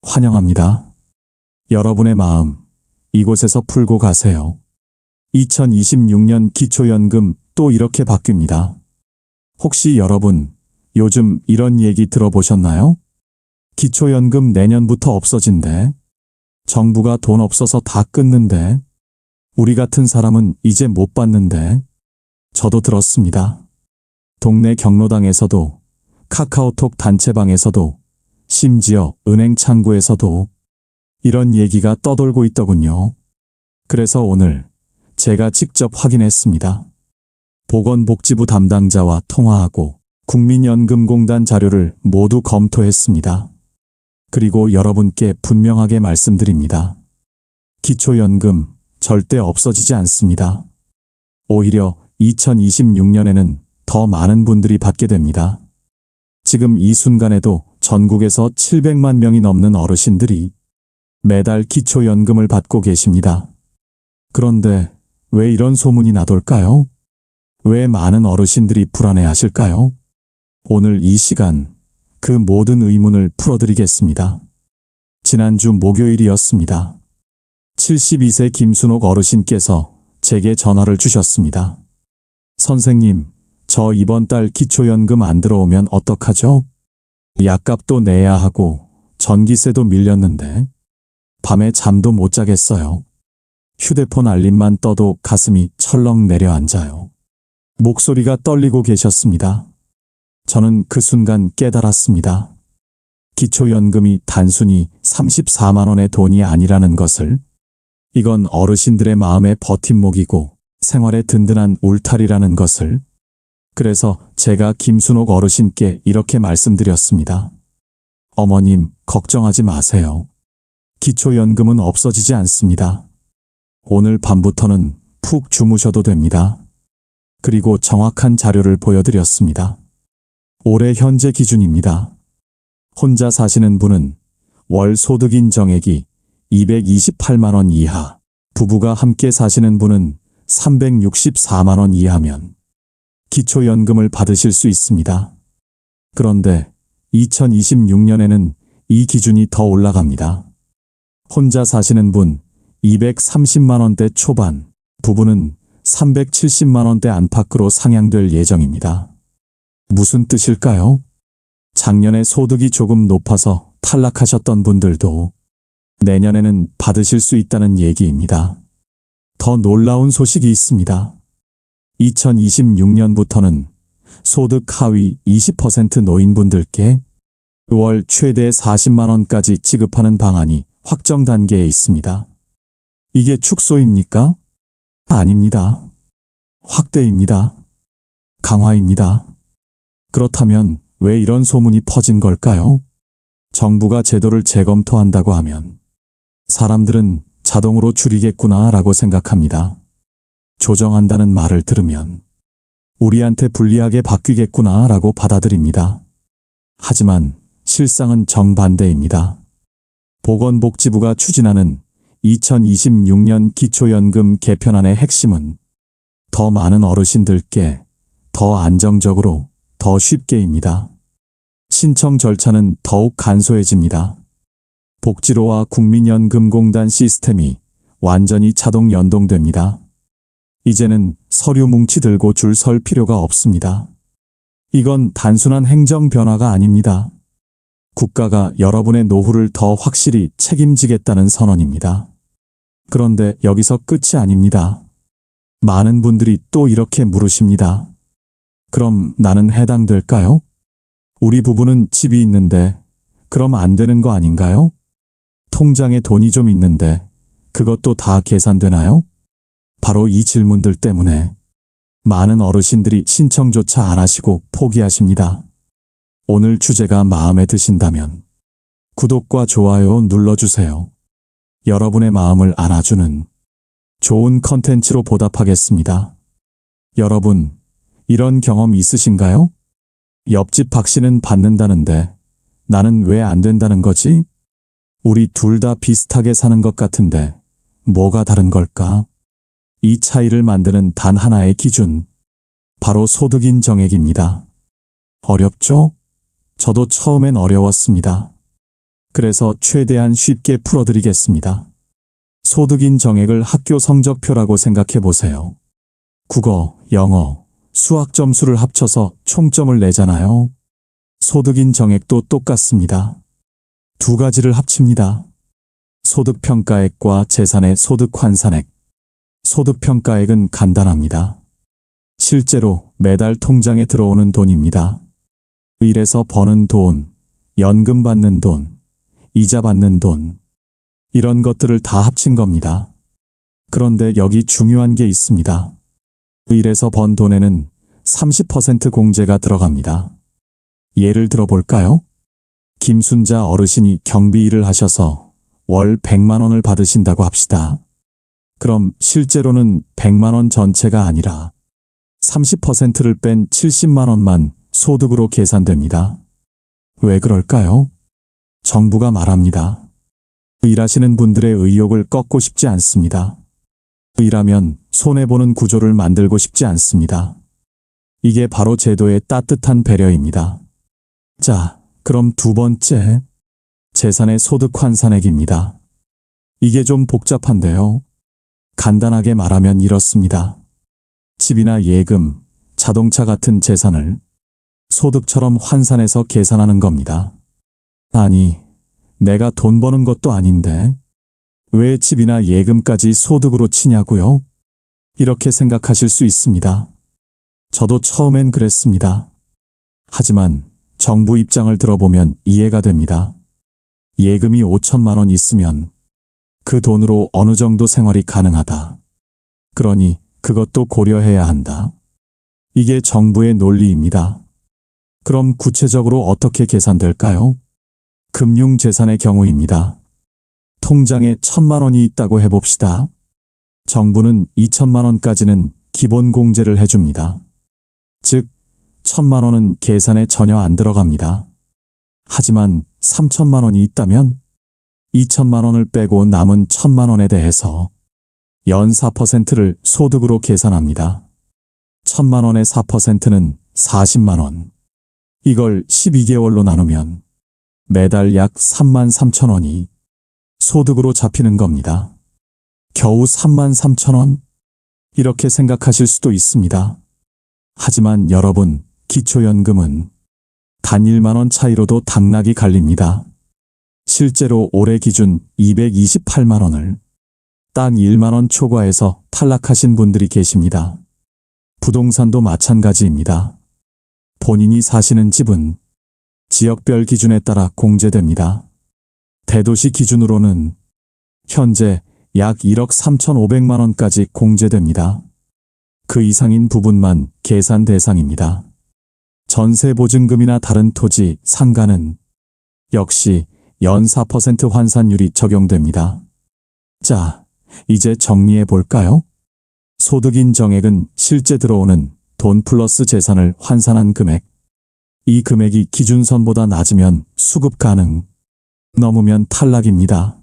환영합니다. 여러분의 마음, 이곳에서 풀고 가세요. 2026년 기초연금 또 이렇게 바뀝니다. 혹시 여러분, 요즘 이런 얘기 들어보셨나요? 기초연금 내년부터 없어진대. 정부가 돈 없어서 다 끊는데. 우리 같은 사람은 이제 못 받는데. 저도 들었습니다. 동네 경로당에서도, 카카오톡 단체방에서도, 심지어 은행 창구에서도 이런 얘기가 떠돌고 있더군요. 그래서 오늘 제가 직접 확인했습니다. 보건복지부 담당자와 통화하고 국민연금공단 자료를 모두 검토했습니다. 그리고 여러분께 분명하게 말씀드립니다. 기초연금 절대 없어지지 않습니다. 오히려 2026년에는 더 많은 분들이 받게 됩니다. 지금 이 순간에도 전국에서 700만 명이 넘는 어르신들이 매달 기초연금을 받고 계십니다. 그런데 왜 이런 소문이 나돌까요? 왜 많은 어르신들이 불안해하실까요? 오늘 이 시간 그 모든 의문을 풀어드리겠습니다. 지난주 목요일이었습니다. 72세 김순옥 어르신께서 제게 전화를 주셨습니다. 선생님, 저 이번 달 기초연금 안 들어오면 어떡하죠? 약값도 내야 하고 전기세도 밀렸는데 밤에 잠도 못 자겠어요. 휴대폰 알림만 떠도 가슴이 철렁 내려앉아요. 목소리가 떨리고 계셨습니다. 저는 그 순간 깨달았습니다. 기초연금이 단순히 34만 원의 돈이 아니라는 것을. 이건 어르신들의 마음의 버팀목이고 생활의 든든한 울타리라는 것을. 그래서 제가 김순옥 어르신께 이렇게 말씀드렸습니다. 어머님, 걱정하지 마세요. 기초연금은 없어지지 않습니다. 오늘 밤부터는 푹 주무셔도 됩니다. 그리고 정확한 자료를 보여드렸습니다. 올해 현재 기준입니다. 혼자 사시는 분은 월 소득 인정액이 228만 원 이하, 부부가 함께 사시는 분은 364만 원 이하면 기초연금을 받으실 수 있습니다. 그런데 2026년에는 이 기준이 더 올라갑니다. 혼자 사시는 분 230만 원대 초반, 부부는 370만 원대 안팎으로 상향될 예정입니다. 무슨 뜻일까요? 작년에 소득이 조금 높아서 탈락하셨던 분들도 내년에는 받으실 수 있다는 얘기입니다. 더 놀라운 소식이 있습니다. 2026년부터는 소득 하위 20% 노인분들께 월 최대 40만 원까지 지급하는 방안이 확정 단계에 있습니다. 이게 축소입니까? 아닙니다. 확대입니다. 강화입니다. 그렇다면 왜 이런 소문이 퍼진 걸까요? 정부가 제도를 재검토한다고 하면 사람들은 자동으로 줄이겠구나라고 생각합니다. 조정한다는 말을 들으면 우리한테 불리하게 바뀌겠구나라고 받아들입니다. 하지만 실상은 정반대입니다. 보건복지부가 추진하는 2026년 기초연금 개편안의 핵심은 더 많은 어르신들께 더 안정적으로, 더 쉽게입니다. 신청 절차는 더욱 간소해집니다. 복지로와 국민연금공단 시스템이 완전히 자동 연동됩니다. 이제는 서류 뭉치 들고 줄 설 필요가 없습니다. 이건 단순한 행정 변화가 아닙니다. 국가가 여러분의 노후를 더 확실히 책임지겠다는 선언입니다. 그런데 여기서 끝이 아닙니다. 많은 분들이 또 이렇게 물으십니다. 그럼 나는 해당될까요? 우리 부부는 집이 있는데 그럼 안 되는 거 아닌가요? 통장에 돈이 좀 있는데 그것도 다 계산되나요? 바로 이 질문들 때문에 많은 어르신들이 신청조차 안 하시고 포기하십니다. 오늘 주제가 마음에 드신다면 구독과 좋아요 눌러주세요. 여러분의 마음을 안아주는 좋은 컨텐츠로 보답하겠습니다. 여러분, 이런 경험 있으신가요? 옆집 박 씨는 받는다는데 나는 왜 안 된다는 거지? 우리 둘 다 비슷하게 사는 것 같은데 뭐가 다른 걸까? 이 차이를 만드는 단 하나의 기준, 바로 소득 인정액입니다. 어렵죠? 저도 처음엔 어려웠습니다. 그래서 최대한 쉽게 풀어드리겠습니다. 소득인 정액을 학교 성적표라고 생각해 보세요. 국어, 영어, 수학 점수를 합쳐서 총점을 내잖아요. 소득인 정액도 똑같습니다. 두 가지를 합칩니다. 소득평가액과 재산의 소득환산액. 소득평가액은 간단합니다. 실제로 매달 통장에 들어오는 돈입니다. 일해서 버는 돈, 연금 받는 돈, 이자 받는 돈, 이런 것들을 다 합친 겁니다. 그런데 여기 중요한 게 있습니다. 일해서 번 돈에는 30% 공제가 들어갑니다. 예를 들어 볼까요? 김순자 어르신이 경비 일을 하셔서 월 100만 원을 받으신다고 합시다. 그럼 실제로는 100만 원 전체가 아니라 30%를 뺀 70만 원만 소득으로 계산됩니다. 왜 그럴까요? 정부가 말합니다. 일하시는 분들의 의욕을 꺾고 싶지 않습니다. 일하면 손해보는 구조를 만들고 싶지 않습니다. 이게 바로 제도의 따뜻한 배려입니다. 자, 그럼 두 번째, 재산의 소득 환산액입니다. 이게 좀 복잡한데요. 간단하게 말하면 이렇습니다. 집이나 예금, 자동차 같은 재산을 소득처럼 환산해서 계산하는 겁니다. 아니, 내가 돈 버는 것도 아닌데 왜 집이나 예금까지 소득으로 치냐고요? 이렇게 생각하실 수 있습니다. 저도 처음엔 그랬습니다. 하지만 정부 입장을 들어보면 이해가 됩니다. 예금이 5천만 원 있으면 그 돈으로 어느 정도 생활이 가능하다. 그러니 그것도 고려해야 한다. 이게 정부의 논리입니다. 그럼 구체적으로 어떻게 계산될까요? 금융재산의 경우입니다. 통장에 1,000만 원이 있다고 해봅시다. 정부는 2천만 원까지는 기본 공제를 해줍니다. 즉, 1,000만 원은 계산에 전혀 안 들어갑니다. 하지만 3천만 원이 있다면 2천만 원을 빼고 남은 1,000만 원에 대해서 연 4%를 소득으로 계산합니다. 1,000만 원의 4%는 40만 원. 이걸 12개월로 나누면 매달 약 3만 3천 원이 소득으로 잡히는 겁니다. 겨우 3만 3천 원? 이렇게 생각하실 수도 있습니다. 하지만 여러분, 기초연금은 단 1만 원 차이로도 당락이 갈립니다. 실제로 올해 기준 228만 원을 딱 1만 원 초과해서 탈락하신 분들이 계십니다. 부동산도 마찬가지입니다. 본인이 사시는 집은 지역별 기준에 따라 공제됩니다. 대도시 기준으로는 현재 약 1억 3,500만 원까지 공제됩니다. 그 이상인 부분만 계산 대상입니다. 전세보증금이나 다른 토지, 상가는 역시 연 4% 환산율이 적용됩니다. 자, 이제 정리해 볼까요? 소득인 정액은 실제 들어오는 돈 플러스 재산을 환산한 금액. 이 금액이 기준선보다 낮으면 수급 가능, 넘으면 탈락입니다.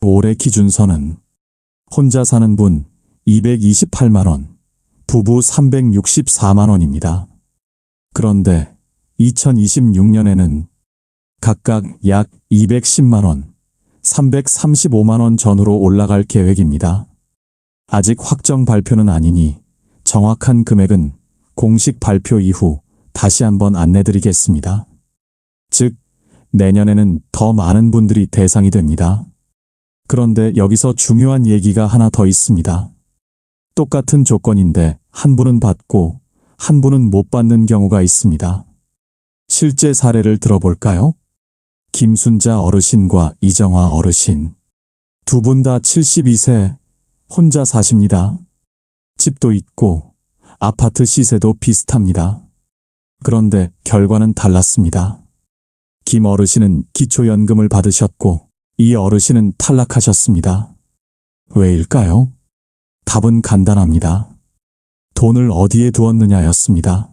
올해 기준선은 혼자 사는 분 228만 원, 부부 364만 원입니다. 그런데 2026년에는 각각 약 210만 원, 335만 원 전후로 올라갈 계획입니다. 아직 확정 발표는 아니니 정확한 금액은 공식 발표 이후 다시 한번 안내드리겠습니다. 즉, 내년에는 더 많은 분들이 대상이 됩니다. 그런데 여기서 중요한 얘기가 하나 더 있습니다. 똑같은 조건인데 한 분은 받고 한 분은 못 받는 경우가 있습니다. 실제 사례를 들어볼까요? 김순자 어르신과 이정화 어르신. 두 분 다 72세, 혼자 사십니다. 집도 있고 아파트 시세도 비슷합니다. 그런데 결과는 달랐습니다. 김 어르신은 기초연금을 받으셨고 이 어르신은 탈락하셨습니다. 왜일까요? 답은 간단합니다. 돈을 어디에 두었느냐였습니다.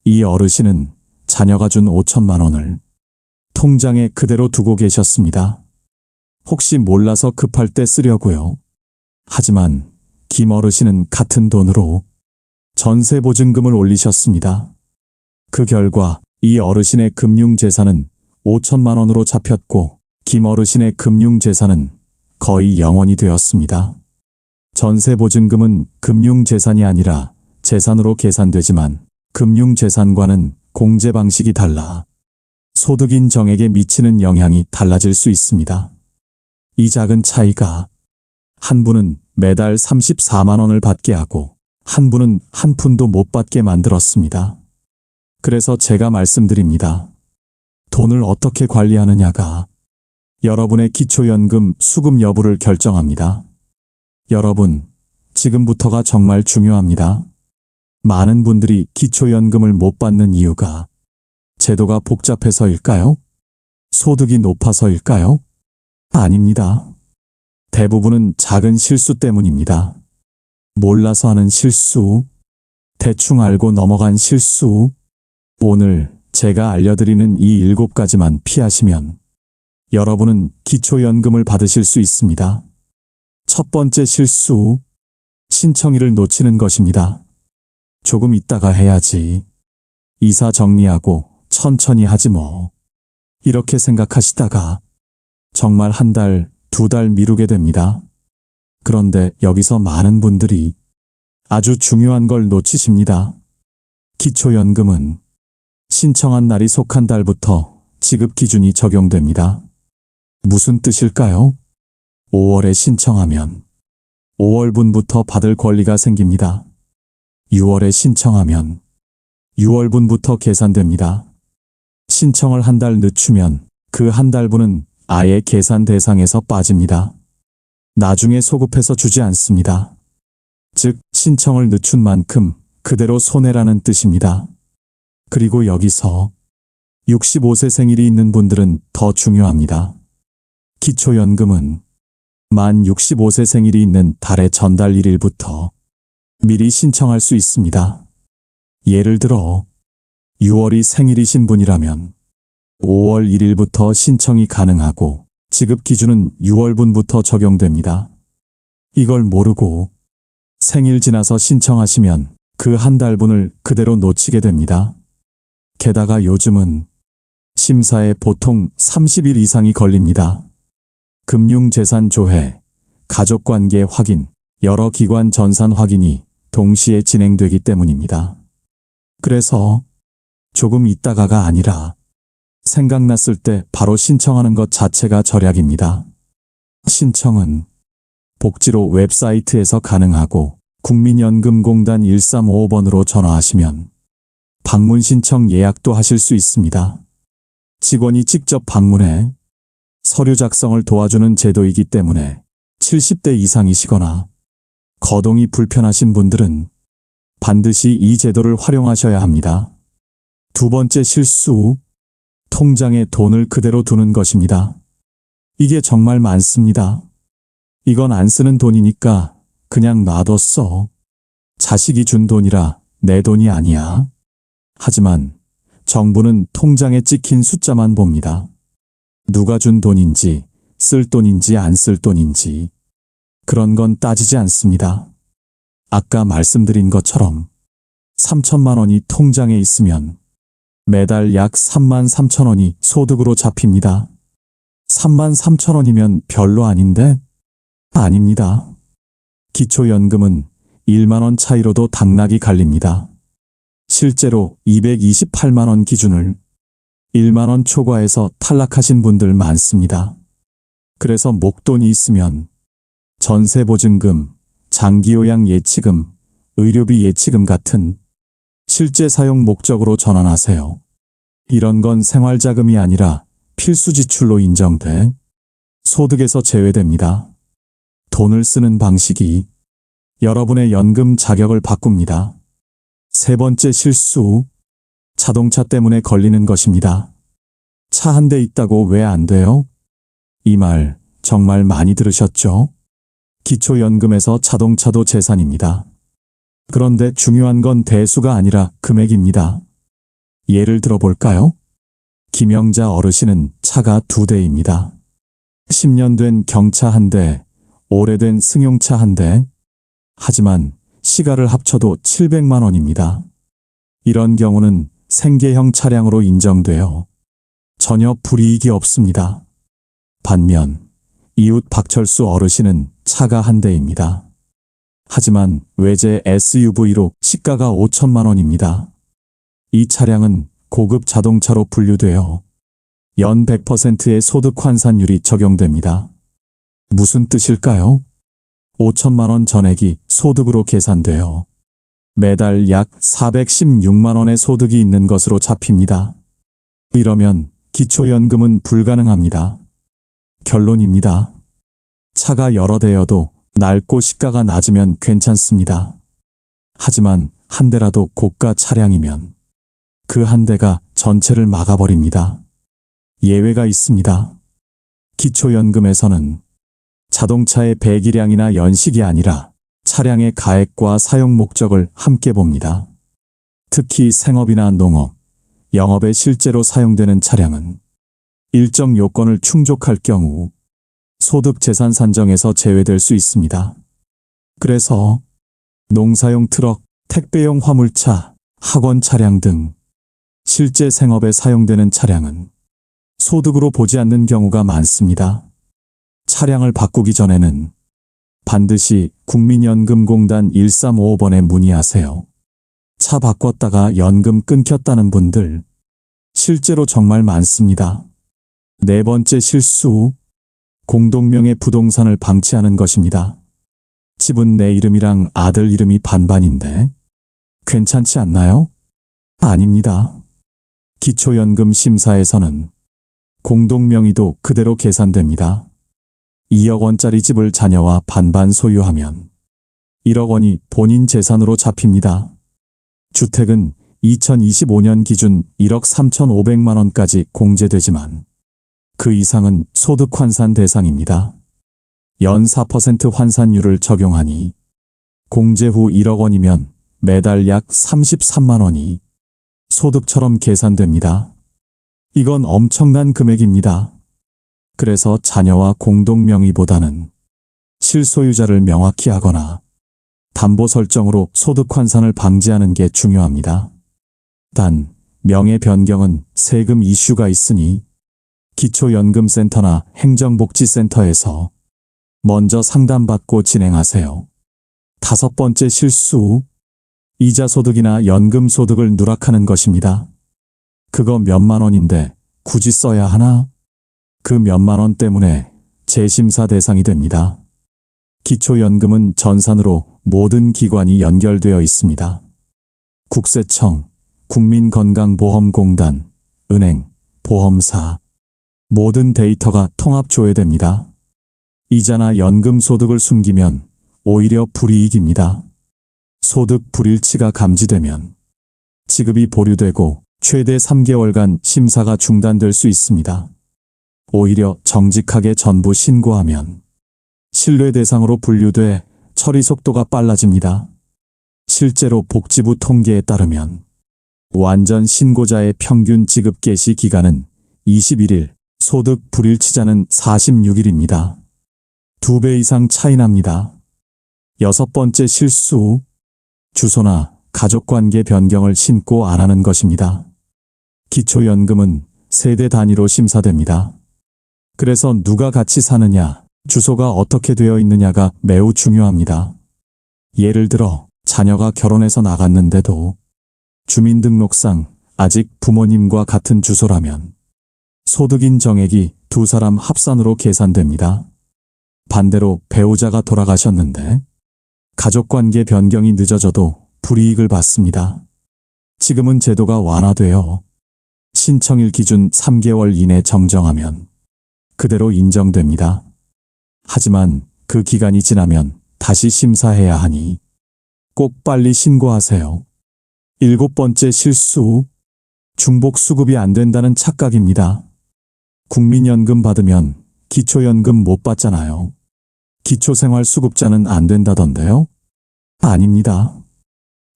이 어르신은 자녀가 준 5천만 원을 통장에 그대로 두고 계셨습니다. 혹시 몰라서 급할 때 쓰려고요. 하지만 김 어르신은 같은 돈으로 전세보증금을 올리셨습니다. 그 결과 이 어르신의 금융재산은 5천만 원으로 잡혔고 김어르신의 금융재산은 거의 영원이 되었습니다. 전세보증금은 금융재산이 아니라 재산으로 계산되지만 금융재산과는 공제 방식이 달라 소득 인정액에 미치는 영향이 달라질 수 있습니다. 이 작은 차이가 한 분은 매달 34만 원을 받게 하고 한 분은 한 푼도 못 받게 만들었습니다. 그래서 제가 말씀드립니다. 돈을 어떻게 관리하느냐가 여러분의 기초연금 수급 여부를 결정합니다. 여러분, 지금부터가 정말 중요합니다. 많은 분들이 기초연금을 못 받는 이유가 제도가 복잡해서일까요? 소득이 높아서일까요? 아닙니다. 대부분은 작은 실수 때문입니다. 몰라서 하는 실수, 대충 알고 넘어간 실수. 오늘 제가 알려드리는 이 7가지만 피하시면 여러분은 기초연금을 받으실 수 있습니다. 첫 번째 실수, 신청일을 놓치는 것입니다. 조금 있다가 해야지. 이사 정리하고 천천히 하지 뭐. 이렇게 생각하시다가 정말 한 달, 2달 미루게 됩니다. 그런데 여기서 많은 분들이 아주 중요한 걸 놓치십니다. 기초연금은 신청한 날이 속한 달부터 지급 기준이 적용됩니다. 무슨 뜻일까요? 5월에 신청하면 5월분부터 받을 권리가 생깁니다. 6월에 신청하면 6월분부터 계산됩니다. 신청을 한 달 늦추면 그 한 달분은 아예 계산 대상에서 빠집니다. 나중에 소급해서 주지 않습니다. 즉, 신청을 늦춘 만큼 그대로 손해라는 뜻입니다. 그리고 여기서 65세 생일이 있는 분들은 더 중요합니다. 기초연금은 만 65세 생일이 있는 달의 전달 1일부터 미리 신청할 수 있습니다. 예를 들어 6월이 생일이신 분이라면 5월 1일부터 신청이 가능하고 지급 기준은 6월분부터 적용됩니다. 이걸 모르고 생일 지나서 신청하시면 그 한 달분을 그대로 놓치게 됩니다. 게다가 요즘은 심사에 보통 30일 이상이 걸립니다. 금융재산 조회, 가족관계 확인, 여러 기관 전산 확인이 동시에 진행되기 때문입니다. 그래서 조금 있다가가 아니라 생각났을 때 바로 신청하는 것 자체가 절약입니다. 신청은 복지로 웹사이트에서 가능하고 국민연금공단 1355번으로 전화하시면 방문 신청 예약도 하실 수 있습니다. 직원이 직접 방문해 서류 작성을 도와주는 제도이기 때문에 70대 이상이시거나 거동이 불편하신 분들은 반드시 이 제도를 활용하셔야 합니다. 두 번째 실수, 통장에 돈을 그대로 두는 것입니다. 이게 정말 많습니다. 이건 안 쓰는 돈이니까 그냥 놔뒀어. 자식이 준 돈이라 내 돈이 아니야. 하지만 정부는 통장에 찍힌 숫자만 봅니다. 누가 준 돈인지, 쓸 돈인지 안 쓸 돈인지 그런 건 따지지 않습니다. 아까 말씀드린 것처럼 3천만 원이 통장에 있으면 매달 약 3만 3천 원이 소득으로 잡힙니다. 3만 3천 원이면 별로 아닌데? 아닙니다. 기초연금은 1만 원 차이로도 당락이 갈립니다. 실제로 228만 원 기준을 1만 원 초과해서 탈락하신 분들 많습니다. 그래서 목돈이 있으면 전세보증금, 장기요양 예치금, 의료비 예치금 같은 실제 사용 목적으로 전환하세요. 이런 건 생활자금이 아니라 필수 지출로 인정돼 소득에서 제외됩니다. 돈을 쓰는 방식이 여러분의 연금 자격을 바꿉니다. 세 번째 실수, 자동차 때문에 걸리는 것입니다. 차 한 대 있다고 왜 안 돼요? 이 말 정말 많이 들으셨죠? 기초연금에서 자동차도 재산입니다. 그런데 중요한 건 대수가 아니라 금액입니다. 예를 들어볼까요? 김영자 어르신은 차가 2대입니다. 10년 된 경차 1대, 오래된 승용차 1대. 하지만 시가를 합쳐도 700만 원입니다. 이런 경우는 생계형 차량으로 인정되어 전혀 불이익이 없습니다. 반면 이웃 박철수 어르신은 차가 한 대입니다. 하지만 외제 SUV로 시가가 5천만 원입니다. 이 차량은 고급 자동차로 분류되어 연 100%의 소득 환산율이 적용됩니다. 무슨 뜻일까요? 5천만 원 전액이 소득으로 계산되어 매달 약 416만 원의 소득이 있는 것으로 잡힙니다. 이러면 기초연금은 불가능합니다. 결론입니다. 차가 여러 대여도 낡고 시가가 낮으면 괜찮습니다. 하지만 한 대라도 고가 차량이면 그 한 대가 전체를 막아버립니다. 예외가 있습니다. 기초연금에서는 자동차의 배기량이나 연식이 아니라 차량의 가액과 사용 목적을 함께 봅니다. 특히 생업이나 농업, 영업에 실제로 사용되는 차량은 일정 요건을 충족할 경우 소득재산 산정에서 제외될 수 있습니다. 그래서 농사용 트럭, 택배용 화물차, 학원 차량 등 실제 생업에 사용되는 차량은 소득으로 보지 않는 경우가 많습니다. 차량을 바꾸기 전에는 반드시 국민연금공단 1355번에 문의하세요. 차 바꿨다가 연금 끊겼다는 분들 실제로 정말 많습니다. 네 번째 실수, 공동명의 부동산을 방치하는 것입니다. 집은 내 이름이랑 아들 이름이 반반인데 괜찮지 않나요? 아닙니다. 기초연금 심사에서는 공동명의도 그대로 계산됩니다. 2억 원짜리 집을 자녀와 반반 소유하면 1억 원이 본인 재산으로 잡힙니다. 주택은 2025년 기준 1억 3,500만 원까지 공제되지만 그 이상은 소득 환산 대상입니다. 연 4% 환산율을 적용하니 공제 후 1억 원이면 매달 약 33만 원이 소득처럼 계산됩니다. 이건 엄청난 금액입니다. 그래서 자녀와 공동명의보다는 실소유자를 명확히 하거나 담보 설정으로 소득 환산을 방지하는 게 중요합니다. 단, 명의 변경은 세금 이슈가 있으니 기초연금센터나 행정복지센터에서 먼저 상담받고 진행하세요. 다섯 번째 실수, 이자소득이나 연금소득을 누락하는 것입니다. 그거 몇만 원인데 굳이 써야 하나? 그 몇만 원 때문에 재심사 대상이 됩니다. 기초연금은 전산으로 모든 기관이 연결되어 있습니다. 국세청, 국민건강보험공단, 은행, 보험사, 모든 데이터가 통합 조회됩니다. 이자나 연금 소득을 숨기면 오히려 불이익입니다. 소득 불일치가 감지되면 지급이 보류되고 최대 3개월간 심사가 중단될 수 있습니다. 오히려 정직하게 전부 신고하면 신뢰 대상으로 분류돼 처리 속도가 빨라집니다. 실제로 복지부 통계에 따르면 완전 신고자의 평균 지급 개시 기간은 21일, 소득 불일치자는 46일입니다. 2배 이상 차이 납니다. 여섯 번째 실수, 주소나 가족관계 변경을 신고 안 하는 것입니다. 기초연금은 세대 단위로 심사됩니다. 그래서 누가 같이 사느냐, 주소가 어떻게 되어 있느냐가 매우 중요합니다. 예를 들어 자녀가 결혼해서 나갔는데도 주민등록상 아직 부모님과 같은 주소라면 소득인 정액이 두 사람 합산으로 계산됩니다. 반대로 배우자가 돌아가셨는데 가족관계 변경이 늦어져도 불이익을 받습니다. 지금은 제도가 완화되어 신청일 기준 3개월 이내 정정하면 그대로 인정됩니다. 하지만 그 기간이 지나면 다시 심사해야 하니 꼭 빨리 신고하세요. 일곱 번째 실수, 중복 수급이 안 된다는 착각입니다. 국민연금 받으면 기초연금 못 받잖아요. 기초생활수급자는 안 된다던데요? 아닙니다.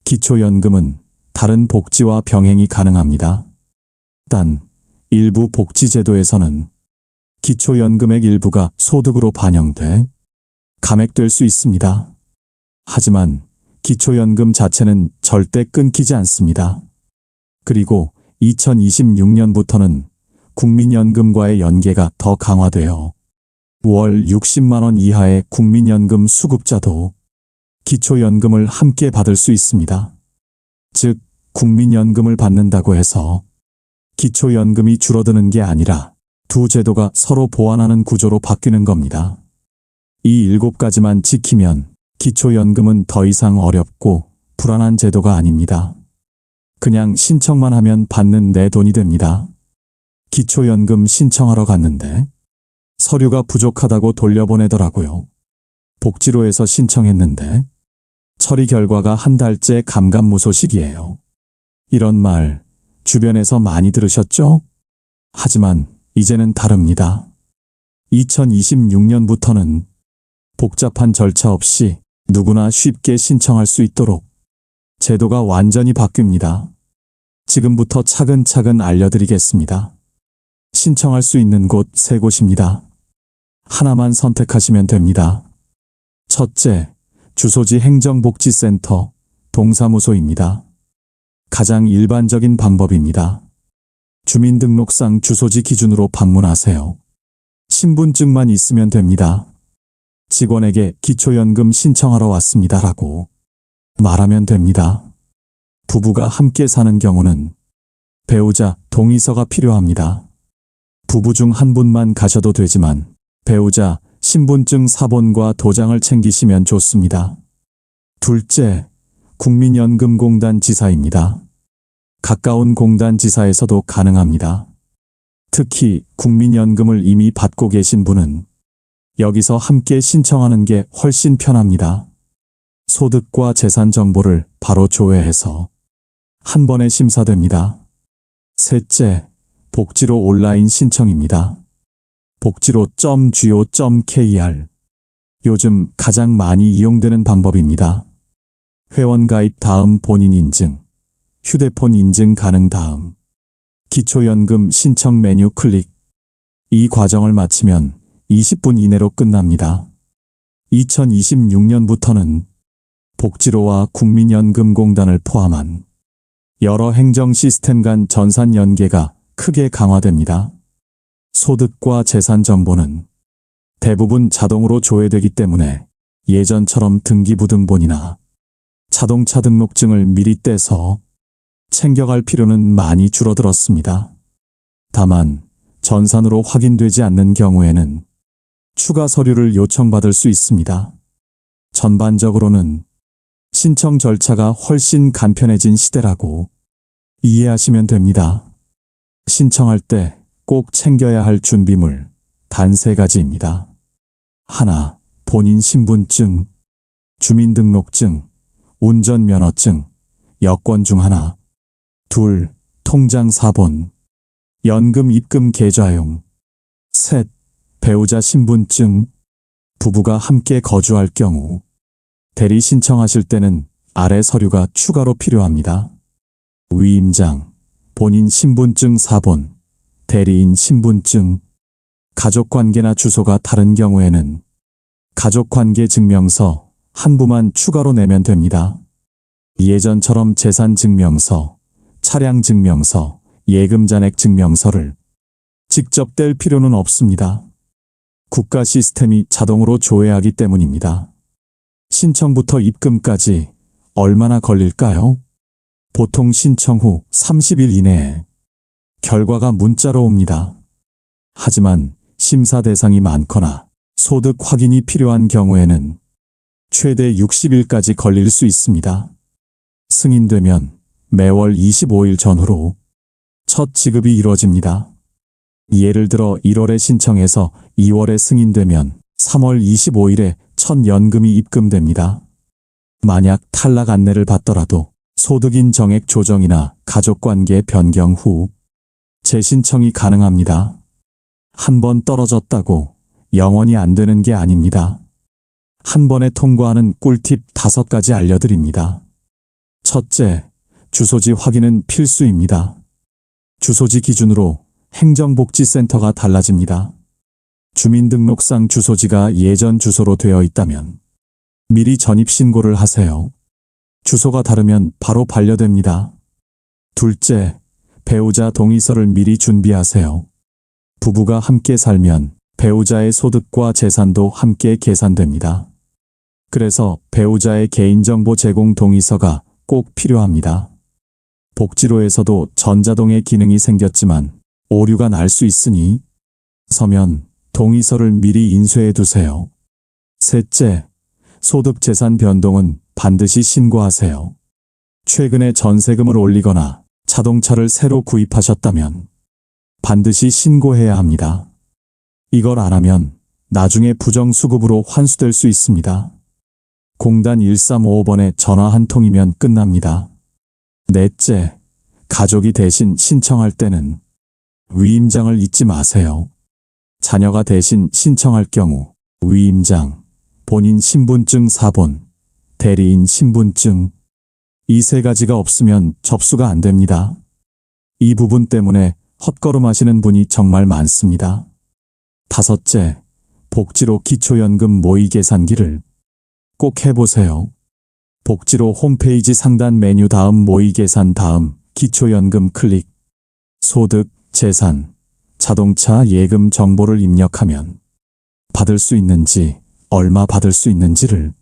기초연금은 다른 복지와 병행이 가능합니다. 단, 일부 복지제도에서는 기초연금액 일부가 소득으로 반영돼 감액될 수 있습니다. 하지만 기초연금 자체는 절대 끊기지 않습니다. 그리고 2026년부터는 국민연금과의 연계가 더 강화되어 월 60만 원 이하의 국민연금 수급자도 기초연금을 함께 받을 수 있습니다. 즉, 국민연금을 받는다고 해서 기초연금이 줄어드는 게 아니라 두 제도가 서로 보완하는 구조로 바뀌는 겁니다. 이 7가지만 지키면 기초연금은 더 이상 어렵고 불안한 제도가 아닙니다. 그냥 신청만 하면 받는 내 돈이 됩니다. 기초연금 신청하러 갔는데 서류가 부족하다고 돌려보내더라고요. 복지로에서 신청했는데 처리 결과가 한 달째 감감무소식이에요. 이런 말 주변에서 많이 들으셨죠? 하지만 이제는 다릅니다. 2026년부터는 복잡한 절차 없이 누구나 쉽게 신청할 수 있도록 제도가 완전히 바뀝니다. 지금부터 차근차근 알려드리겠습니다. 신청할 수 있는 곳 3곳입니다. 하나만 선택하시면 됩니다. 첫째, 주소지 행정복지센터, 동사무소입니다. 가장 일반적인 방법입니다. 주민등록상 주소지 기준으로 방문하세요. 신분증만 있으면 됩니다. 직원에게 기초연금 신청하러 왔습니다라고 말하면 됩니다. 부부가 함께 사는 경우는 배우자 동의서가 필요합니다. 부부 중 한 분만 가셔도 되지만 배우자 신분증 사본과 도장을 챙기시면 좋습니다. 둘째, 국민연금공단 지사입니다. 가까운 공단 지사에서도 가능합니다. 특히 국민연금을 이미 받고 계신 분은 여기서 함께 신청하는 게 훨씬 편합니다. 소득과 재산 정보를 바로 조회해서 한 번에 심사됩니다. 셋째, 복지로 온라인 신청입니다. 복지로.go.kr 요즘 가장 많이 이용되는 방법입니다. 회원가입 다음 본인 인증, 휴대폰 인증 가능 다음 기초연금 신청 메뉴 클릭. 이 과정을 마치면 20분 이내로 끝납니다. 2026년부터는 복지로와 국민연금공단을 포함한 여러 행정 시스템 간 전산 연계가 크게 강화됩니다. 소득과 재산 정보는 대부분 자동으로 조회되기 때문에 예전처럼 등기부등본이나 자동차 등록증을 미리 떼서 챙겨갈 필요는 많이 줄어들었습니다. 다만 전산으로 확인되지 않는 경우에는 추가 서류를 요청받을 수 있습니다. 전반적으로는 신청 절차가 훨씬 간편해진 시대라고 이해하시면 됩니다. 신청할 때 꼭 챙겨야 할 준비물 단 3가지입니다. 하나, 본인 신분증, 주민등록증, 운전면허증, 여권 중 하나. 둘, 통장 사본, 연금 입금 계좌용. 셋, 배우자 신분증, 부부가 함께 거주할 경우. 대리 신청하실 때는 아래 서류가 추가로 필요합니다. 위임장, 본인 신분증 사본, 대리인 신분증, 가족관계나 주소가 다른 경우에는 가족관계 증명서 한 부만 추가로 내면 됩니다. 예전처럼 재산증명서, 차량증명서, 예금잔액 증명서를 직접 뗄 필요는 없습니다. 국가 시스템이 자동으로 조회하기 때문입니다. 신청부터 입금까지 얼마나 걸릴까요? 보통 신청 후 30일 이내에 결과가 문자로 옵니다. 하지만 심사 대상이 많거나 소득 확인이 필요한 경우에는 최대 60일까지 걸릴 수 있습니다. 승인되면 매월 25일 전후로 첫 지급이 이뤄집니다. 예를 들어 1월에 신청해서 2월에 승인되면 3월 25일에 첫 연금이 입금됩니다. 만약 탈락 안내를 받더라도 소득인 정액 조정이나 가족관계 변경 후 재신청이 가능합니다. 한 번 떨어졌다고 영원히 안 되는 게 아닙니다. 한 번에 통과하는 꿀팁 5가지 알려드립니다. 첫째, 주소지 확인은 필수입니다. 주소지 기준으로 행정복지센터가 달라집니다. 주민등록상 주소지가 예전 주소로 되어 있다면 미리 전입신고를 하세요. 주소가 다르면 바로 반려됩니다. 둘째, 배우자 동의서를 미리 준비하세요. 부부가 함께 살면 배우자의 소득과 재산도 함께 계산됩니다. 그래서 배우자의 개인정보 제공 동의서가 꼭 필요합니다. 복지로에서도 전자동의 기능이 생겼지만 오류가 날 수 있으니 서면 동의서를 미리 인쇄해 두세요. 셋째, 소득 재산 변동은 반드시 신고하세요. 최근에 전세금을 올리거나 자동차를 새로 구입하셨다면 반드시 신고해야 합니다. 이걸 안 하면 나중에 부정수급으로 환수될 수 있습니다. 공단 1355번에 전화 한 통이면 끝납니다. 넷째, 가족이 대신 신청할 때는 위임장을 잊지 마세요. 자녀가 대신 신청할 경우 위임장, 본인 신분증 사본, 대리인 신분증, 이 세 가지가 없으면 접수가 안 됩니다. 이 부분 때문에 헛걸음하시는 분이 정말 많습니다. 다섯째, 복지로 기초연금 모의 계산기를 꼭 해보세요. 복지로 홈페이지 상단 메뉴 다음 모의 계산 다음 기초연금 클릭, 소득, 재산, 자동차 예금 정보를 입력하면 받을 수 있는지, 얼마 받을 수 있는지를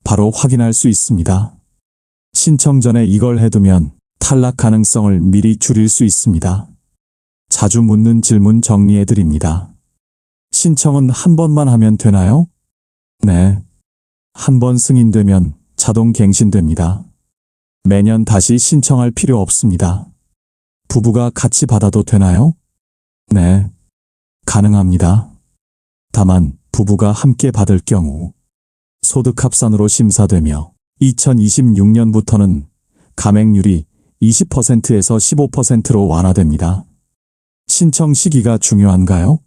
바로 확인할 수 있습니다. 신청 전에 이걸 해두면 탈락 가능성을 미리 줄일 수 있습니다. 자주 묻는 질문 정리해드립니다. 신청은 한 번만 하면 되나요? 네. 한 번 승인되면 자동 갱신됩니다. 매년 다시 신청할 필요 없습니다. 부부가 같이 받아도 되나요? 네. 가능합니다. 다만 부부가 함께 받을 경우 소득합산으로 심사되며 2026년부터는 감액률이 20%에서 15%로 완화됩니다. 신청 시기가 중요한가요?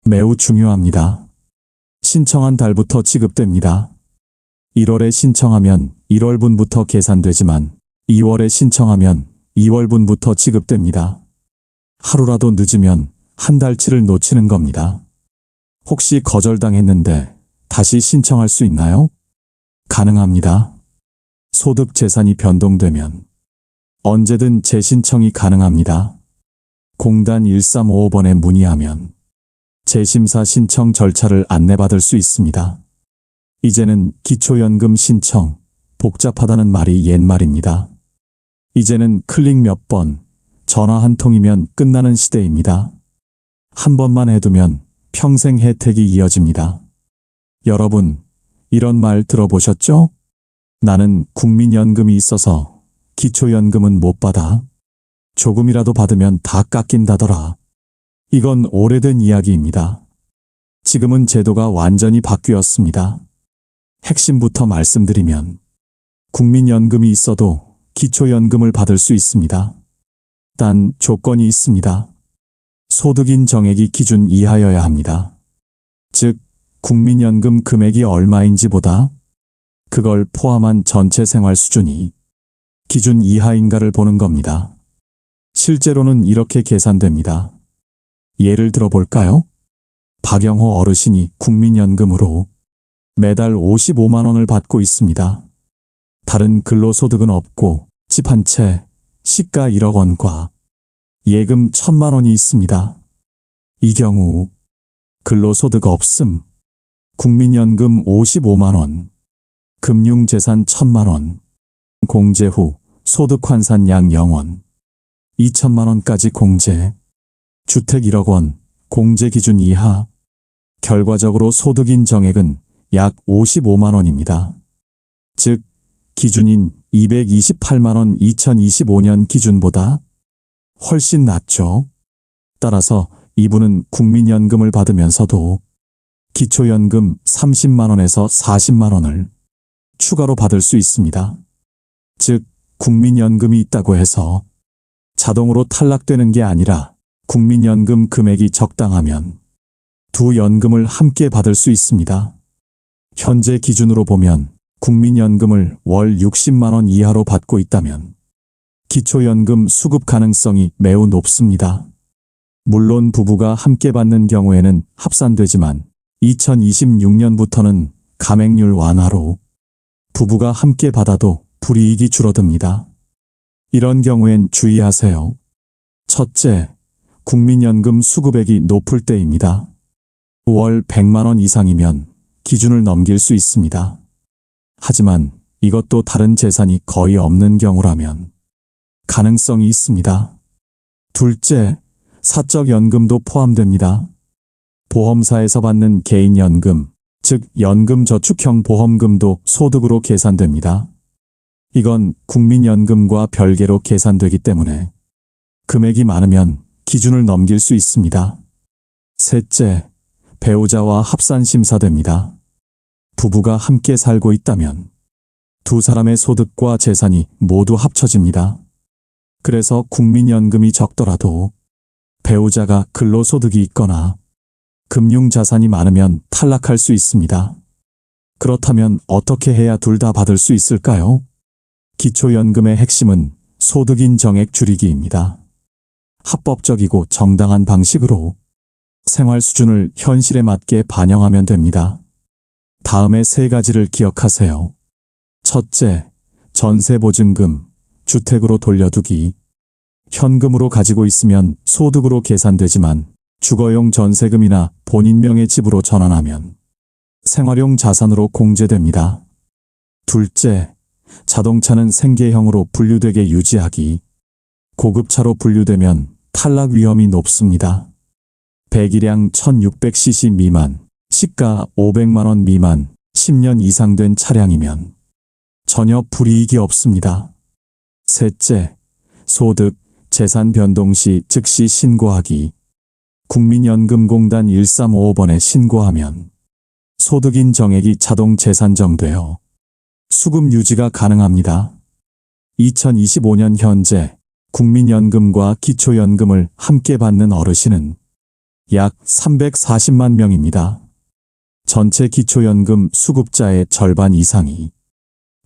매우 중요합니다. 신청한 달부터 지급됩니다. 1월에 신청하면 1월분부터 계산되지만 2월에 신청하면 2월분부터 지급됩니다. 하루라도 늦으면 한 달치를 놓치는 겁니다. 혹시 거절당했는데 다시 신청할 수 있나요? 가능합니다. 소득 재산이 변동되면 언제든 재신청이 가능합니다. 공단 1355번에 문의하면 재심사 신청 절차를 안내받을 수 있습니다. 이제는 기초연금 신청, 복잡하다는 말이 옛말입니다. 이제는 클릭 몇 번, 전화 한 통이면 끝나는 시대입니다. 한 번만 해두면 평생 혜택이 이어집니다. 여러분, 이런 말 들어보셨죠? 나는 국민연금이 있어서 기초연금은 못 받아. 조금이라도 받으면 다 깎인다더라. 이건 오래된 이야기입니다. 지금은 제도가 완전히 바뀌었습니다. 핵심부터 말씀드리면 국민연금이 있어도 기초연금을 받을 수 있습니다. 단 조건이 있습니다. 소득인 정액이 기준 이하여야 합니다. 즉, 국민연금 금액이 얼마인지보다 그걸 포함한 전체 생활 수준이 기준 이하인가를 보는 겁니다. 실제로는 이렇게 계산됩니다. 예를 들어볼까요? 박영호 어르신이 국민연금으로 매달 55만 원을 받고 있습니다. 다른 근로소득은 없고 집 한 채, 시가 1억 원과 예금 1,000만 원이 있습니다. 이 경우 근로소득 없음, 국민연금 55만 원, 금융재산 1,000만 원, 공제 후 소득환산량 0원, 2천만 원까지 공제, 주택 1억 원, 공제 기준 이하, 결과적으로 소득인 정액은 약 55만 원입니다. 즉, 기준인 228만 원 2025년 기준보다 훨씬 낮죠. 따라서 이분은 국민연금을 받으면서도 기초연금 30만 원에서 40만 원을 추가로 받을 수 있습니다. 즉, 국민연금이 있다고 해서 자동으로 탈락되는 게 아니라 국민연금 금액이 적당하면 두 연금을 함께 받을 수 있습니다. 현재 기준으로 보면 국민연금을 월 60만 원 이하로 받고 있다면 기초연금 수급 가능성이 매우 높습니다. 물론 부부가 함께 받는 경우에는 합산되지만 2026년부터는 감액률 완화로 부부가 함께 받아도 불이익이 줄어듭니다. 이런 경우엔 주의하세요. 첫째, 국민연금 수급액이 높을 때입니다. 월 100만 원 이상이면 기준을 넘길 수 있습니다. 하지만 이것도 다른 재산이 거의 없는 경우라면 가능성이 있습니다. 둘째, 사적연금도 포함됩니다. 보험사에서 받는 개인연금, 즉 연금저축형 보험금도 소득으로 계산됩니다. 이건 국민연금과 별개로 계산되기 때문에 금액이 많으면 기준을 넘길 수 있습니다. 셋째, 배우자와 합산심사됩니다. 부부가 함께 살고 있다면 두 사람의 소득과 재산이 모두 합쳐집니다. 그래서 국민연금이 적더라도 배우자가 근로소득이 있거나 금융자산이 많으면 탈락할 수 있습니다. 그렇다면 어떻게 해야 둘 다 받을 수 있을까요? 기초연금의 핵심은 소득인 정액 줄이기입니다. 합법적이고 정당한 방식으로 생활 수준을 현실에 맞게 반영하면 됩니다. 다음의 세 가지를 기억하세요. 첫째, 전세보증금, 주택으로 돌려두기. 현금으로 가지고 있으면 소득으로 계산되지만 주거용 전세금이나 본인 명의 집으로 전환하면 생활용 자산으로 공제됩니다. 둘째, 자동차는 생계형으로 분류되게 유지하기. 고급차로 분류되면 탈락 위험이 높습니다. 배기량 1600cc 미만, 시가 500만 원 미만, 10년 이상 된 차량이면 전혀 불이익이 없습니다. 셋째, 소득, 재산 변동 시 즉시 신고하기. 국민연금공단 1355번에 신고하면 소득인 정액이 자동 재산정되어 수급 유지가 가능합니다. 2025년 현재 국민연금과 기초연금을 함께 받는 어르신은 약 340만 명입니다. 전체 기초연금 수급자의 절반 이상이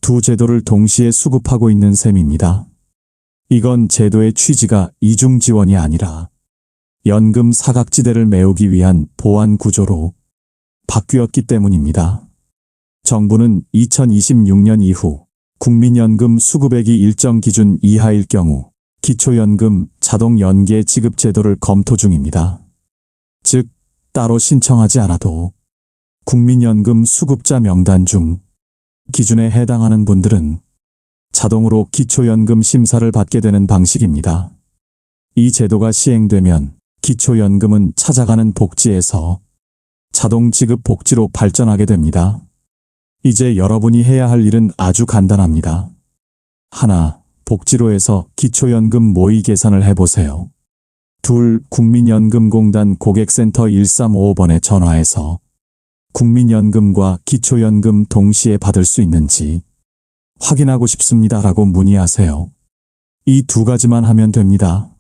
두 제도를 동시에 수급하고 있는 셈입니다. 이건 제도의 취지가 이중 지원이 아니라 연금 사각지대를 메우기 위한 보완 구조로 바뀌었기 때문입니다. 정부는 2026년 이후 국민연금 수급액이 일정 기준 이하일 경우 기초연금 자동 연계 지급 제도를 검토 중입니다. 즉, 따로 신청하지 않아도 국민연금 수급자 명단 중 기준에 해당하는 분들은 자동으로 기초연금 심사를 받게 되는 방식입니다. 이 제도가 시행되면 기초연금은 찾아가는 복지에서 자동 지급 복지로 발전하게 됩니다. 이제 여러분이 해야 할 일은 아주 간단합니다. 하나, 복지로에서 기초연금 모의 계산을 해보세요. 둘, 국민연금공단 고객센터 1355번에 전화해서 국민연금과 기초연금 동시에 받을 수 있는지 확인하고 싶습니다라고 문의하세요. 이 두 가지만 하면 됩니다.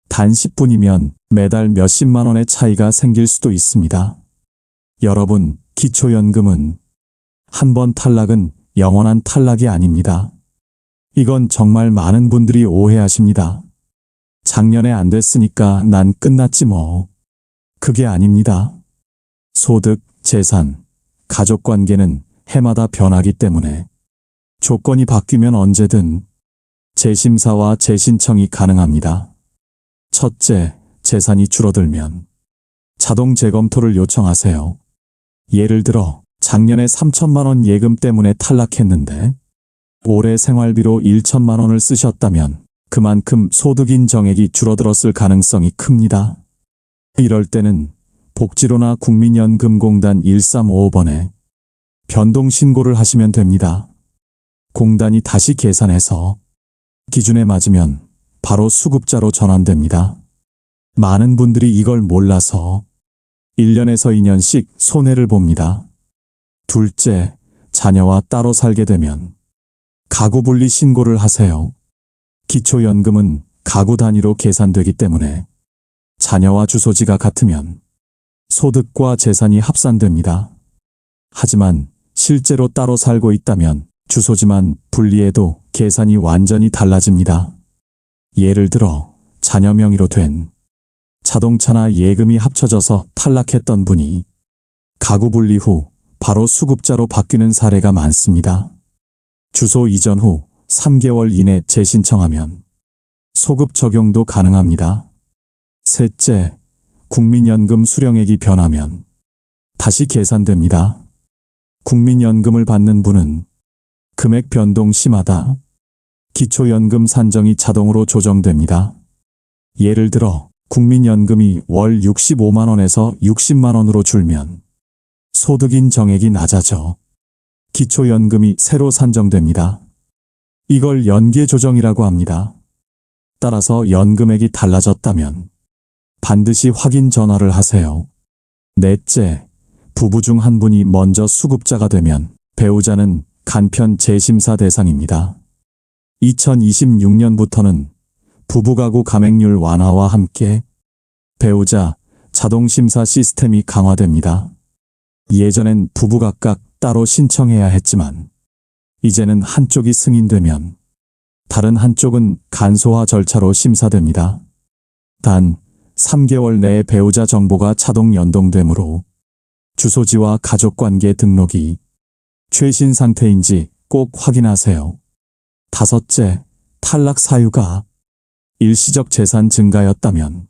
단 10분이면 매달 몇십만 원의 차이가 생길 수도 있습니다. 여러분, 기초연금은 한 번 탈락은 영원한 탈락이 아닙니다. 이건 정말 많은 분들이 오해하십니다. 작년에 안 됐으니까 난 끝났지 뭐. 그게 아닙니다. 소득, 재산, 가족관계는 해마다 변하기 때문에 조건이 바뀌면 언제든 재심사와 재신청이 가능합니다. 첫째, 재산이 줄어들면 자동 재검토를 요청하세요. 예를 들어 작년에 3천만 원 예금 때문에 탈락했는데 올해 생활비로 1천만 원을 쓰셨다면 그만큼 소득인 정액이 줄어들었을 가능성이 큽니다. 이럴 때는 복지로나 국민연금공단 1355번에 변동 신고를 하시면 됩니다. 공단이 다시 계산해서 기준에 맞으면 바로 수급자로 전환됩니다. 많은 분들이 이걸 몰라서 1년에서 2년씩 손해를 봅니다. 둘째, 자녀와 따로 살게 되면 가구 분리 신고를 하세요. 기초연금은 가구 단위로 계산되기 때문에 자녀와 주소지가 같으면 소득과 재산이 합산됩니다. 하지만 실제로 따로 살고 있다면 주소지만 분리해도 계산이 완전히 달라집니다. 예를 들어 자녀 명의로 된 자동차나 예금이 합쳐져서 탈락했던 분이 가구 분리 후 바로 수급자로 바뀌는 사례가 많습니다. 주소 이전 후 3개월 이내 재신청하면 소급 적용도 가능합니다. 셋째, 국민연금 수령액이 변하면 다시 계산됩니다. 국민연금을 받는 분은 금액 변동 심하다. 기초연금 산정이 자동으로 조정됩니다. 예를 들어 국민연금이 월 65만 원에서 60만 원으로 줄면 소득인 정액이 낮아져 기초연금이 새로 산정됩니다. 이걸 연계 조정이라고 합니다. 따라서 연금액이 달라졌다면 반드시 확인 전화를 하세요. 넷째, 부부 중 한 분이 먼저 수급자가 되면 배우자는 간편 재심사 대상입니다. 2026년부터는 부부가구 감액률 완화와 함께 배우자 자동심사 시스템이 강화됩니다. 예전엔 부부 각각 따로 신청해야 했지만 이제는 한쪽이 승인되면 다른 한쪽은 간소화 절차로 심사됩니다. 단 3개월 내에 배우자 정보가 자동 연동되므로 주소지와 가족관계 등록이 최신 상태인지 꼭 확인하세요. 다섯째, 탈락 사유가 일시적 재산 증가였다면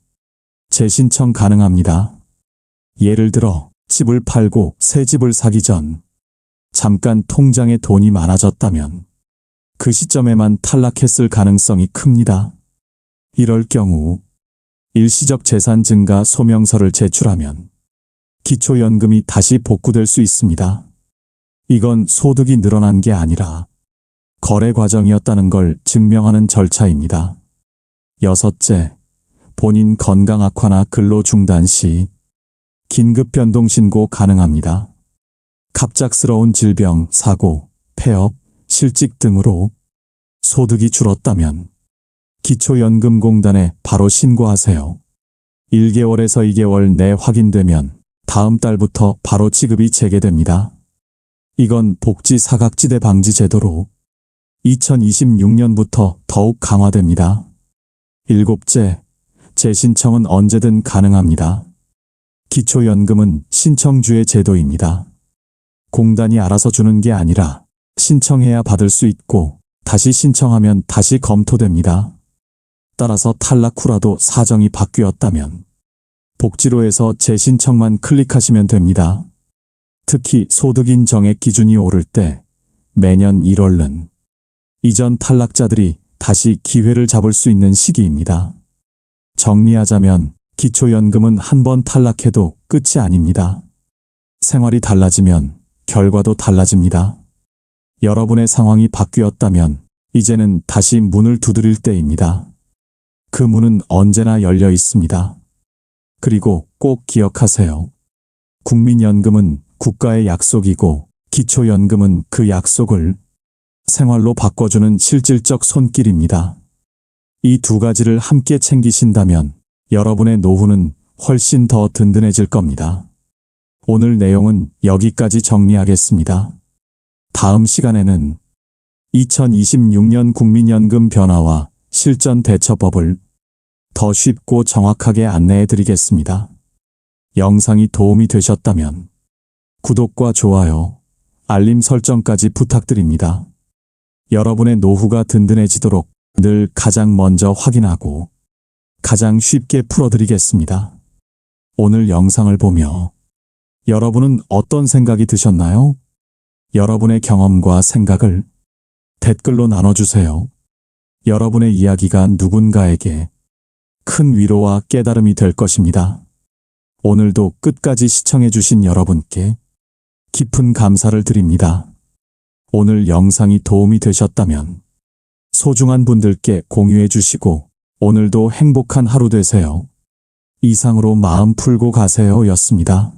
재신청 가능합니다. 예를 들어 집을 팔고 새 집을 사기 전 잠깐 통장에 돈이 많아졌다면 그 시점에만 탈락했을 가능성이 큽니다. 이럴 경우 일시적 재산 증가 소명서를 제출하면 기초연금이 다시 복구될 수 있습니다. 이건 소득이 늘어난 게 아니라 거래 과정이었다는 걸 증명하는 절차입니다. 여섯째, 본인 건강 악화나 근로 중단 시 긴급 변동 신고 가능합니다. 갑작스러운 질병, 사고, 폐업, 실직 등으로 소득이 줄었다면 기초연금공단에 바로 신고하세요. 1개월에서 2개월 내 확인되면 다음 달부터 바로 지급이 재개됩니다. 이건 복지 사각지대 방지 제도로 2026년부터 더욱 강화됩니다. 일곱째, 재신청은 언제든 가능합니다. 기초연금은 신청주의 제도입니다. 공단이 알아서 주는 게 아니라 신청해야 받을 수 있고 다시 신청하면 다시 검토됩니다. 따라서 탈락 후라도 사정이 바뀌었다면 복지로에서 재신청만 클릭하시면 됩니다. 특히 소득인 정액 기준이 오를 때 매년 1월은 이전 탈락자들이 다시 기회를 잡을 수 있는 시기입니다. 정리하자면 기초연금은 한 번 탈락해도 끝이 아닙니다. 생활이 달라지면 결과도 달라집니다. 여러분의 상황이 바뀌었다면 이제는 다시 문을 두드릴 때입니다. 그 문은 언제나 열려 있습니다. 그리고 꼭 기억하세요. 국민연금은 국가의 약속이고 기초연금은 그 약속을 생활로 바꿔주는 실질적 손길입니다. 이 두 가지를 함께 챙기신다면 여러분의 노후는 훨씬 더 든든해질 겁니다. 오늘 내용은 여기까지 정리하겠습니다. 다음 시간에는 2026년 국민연금 변화와 실전 대처법을 더 쉽고 정확하게 안내해 드리겠습니다. 영상이 도움이 되셨다면 구독과 좋아요, 알림 설정까지 부탁드립니다. 여러분의 노후가 든든해지도록 늘 가장 먼저 확인하고 가장 쉽게 풀어드리겠습니다. 오늘 영상을 보며 여러분은 어떤 생각이 드셨나요? 여러분의 경험과 생각을 댓글로 나눠주세요. 여러분의 이야기가 누군가에게 큰 위로와 깨달음이 될 것입니다. 오늘도 끝까지 시청해주신 여러분께 깊은 감사를 드립니다. 오늘 영상이 도움이 되셨다면 소중한 분들께 공유해 주시고 오늘도 행복한 하루 되세요. 이상으로 마음 풀고 가세요 였습니다.